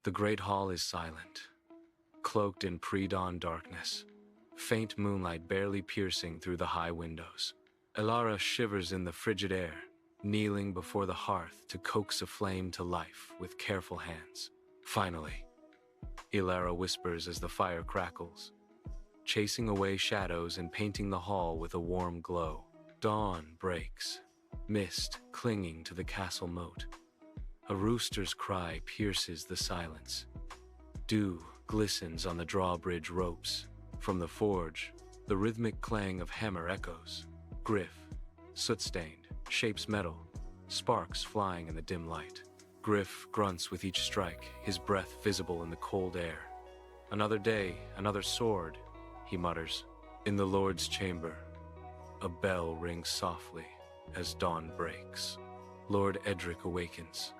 The great hall is silent, cloaked in pre-dawn darkness, faint moonlight barely piercing through the high windows. Elara shivers in the frigid air, kneeling before the hearth to coax a flame to life with careful hands. Finally, Elara whispers as the fire crackles, chasing away shadows and painting the hall with a warm glow. Dawn breaks, mist clinging to the castle moat. A rooster's cry pierces the silence. Dew glistens on the drawbridge ropes. From the forge, the rhythmic clang of hammer echoes. Griff, soot-stained, shapes metal, sparks flying in the dim light. Griff grunts with each strike, his breath visible in the cold air. Another day, another sword, he mutters. In the Lord's chamber, a bell rings softly as dawn breaks. Lord Edric awakens,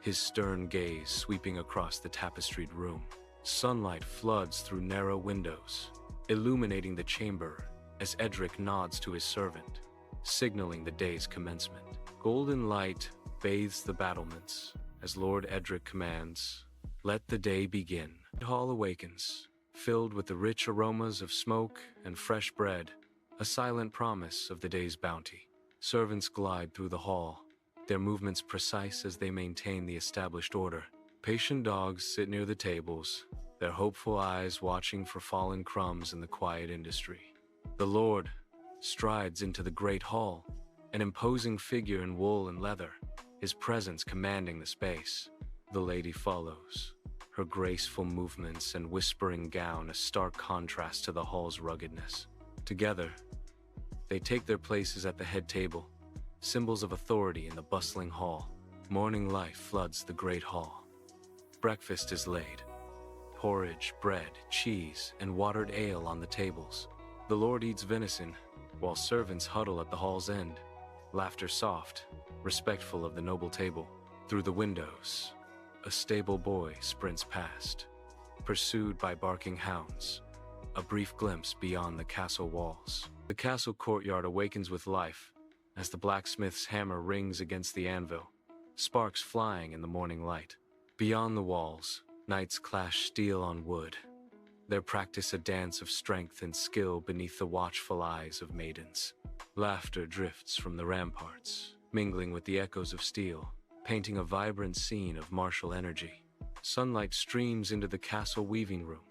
his stern gaze sweeping across the tapestried room. Sunlight floods through narrow windows, illuminating the chamber as Edric nods to his servant, signaling the day's commencement. Golden light bathes the battlements as Lord Edric commands, "Let the day begin." The hall awakens, filled with the rich aromas of smoke and fresh bread, a silent promise of the day's bounty. Servants glide through the hall, their movements precise as they maintain the established order. Patient dogs sit near the tables, their hopeful eyes watching for fallen crumbs in the quiet industry. The Lord strides into the great hall, an imposing figure in wool and leather, his presence commanding the space. The lady follows, her graceful movements and whispering gown a stark contrast to the hall's ruggedness. Together, they take their places at the head table, symbols of authority in the bustling hall. Morning life floods the great hall. Breakfast is laid. Porridge, bread, cheese, and watered ale on the tables. The Lord eats venison, while servants huddle at the hall's end, laughter soft, respectful of the noble table. Through the windows, a stable boy sprints past, pursued by barking hounds, a brief glimpse beyond the castle walls. The castle courtyard awakens with life as the blacksmith's hammer rings against the anvil, sparks flying in the morning light. Beyond the walls, knights clash steel on wood, their practice a dance of strength and skill beneath the watchful eyes of maidens. Laughter drifts from the ramparts, mingling with the echoes of steel, painting a vibrant scene of martial energy. Sunlight streams into the castle weaving room,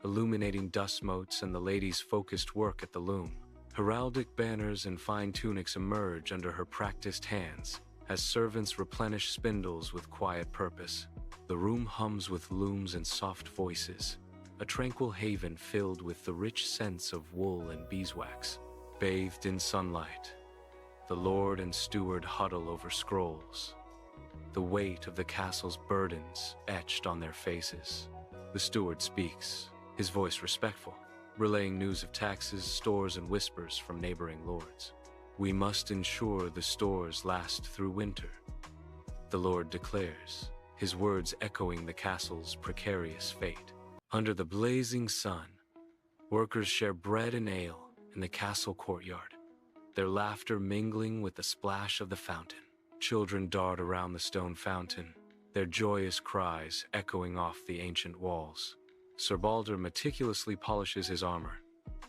illuminating dust motes and the lady's focused work at the loom. Heraldic banners and fine tunics emerge under her practiced hands as servants replenish spindles with quiet purpose. The room hums with looms and soft voices, a tranquil haven filled with the rich scents of wool and beeswax. Bathed in sunlight, the lord and steward huddle over scrolls, the weight of the castle's burdens etched on their faces. The steward speaks, his voice respectful, relaying news of taxes, stores, and whispers from neighboring lords. "We must ensure the stores last through winter," the lord declares, his words echoing the castle's precarious fate. Under the blazing sun, workers share bread and ale in the castle courtyard, their laughter mingling with the splash of the fountain. Children dart around the stone fountain, their joyous cries echoing off the ancient walls. Sir Balder meticulously polishes his armor,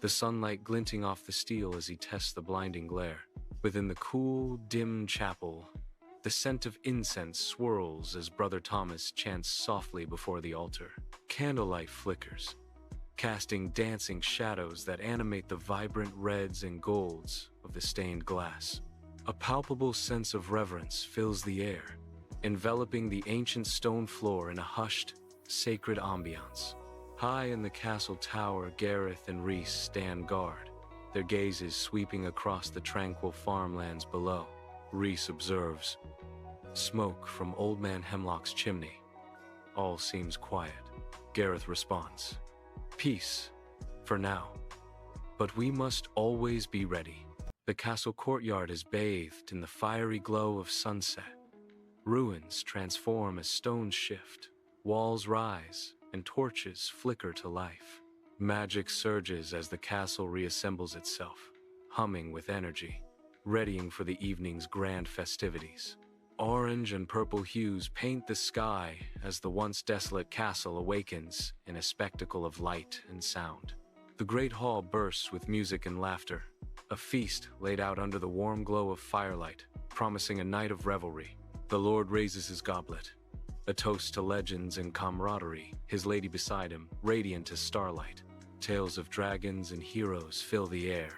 the sunlight glinting off the steel as he tests the blinding glare. Within the cool, dim chapel, the scent of incense swirls as Brother Thomas chants softly before the altar. Candlelight flickers, casting dancing shadows that animate the vibrant reds and golds of the stained glass. A palpable sense of reverence fills the air, enveloping the ancient stone floor in a hushed, sacred ambiance. High in the castle tower, Gareth and Rhys stand guard, their gazes sweeping across the tranquil farmlands below. Rhys observes, smoke from Old Man Hemlock's chimney. All seems quiet. Gareth responds, peace, for now. But we must always be ready. The castle courtyard is bathed in the fiery glow of sunset. Ruins transform as stones shift, walls rise, and torches flicker to life. Magic surges as the castle reassembles itself, humming with energy, readying for the evening's grand festivities. Orange and purple hues paint the sky as the once desolate castle awakens in a spectacle of light and sound. The great hall bursts with music and laughter, a feast laid out under the warm glow of firelight, promising a night of revelry. The Lord raises his goblet, a toast to legends and camaraderie, his lady beside him, radiant as starlight. Tales of dragons and heroes fill the air,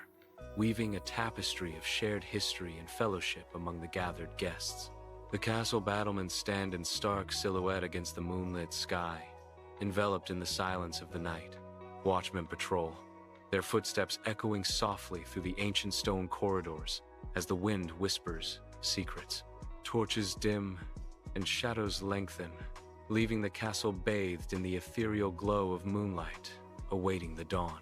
weaving a tapestry of shared history and fellowship among the gathered guests. The castle battlements stand in stark silhouette against the moonlit sky, enveloped in the silence of the night. Watchmen patrol, their footsteps echoing softly through the ancient stone corridors as the wind whispers secrets. Torches dim and shadows lengthen, leaving the castle bathed in the ethereal glow of moonlight, awaiting the dawn.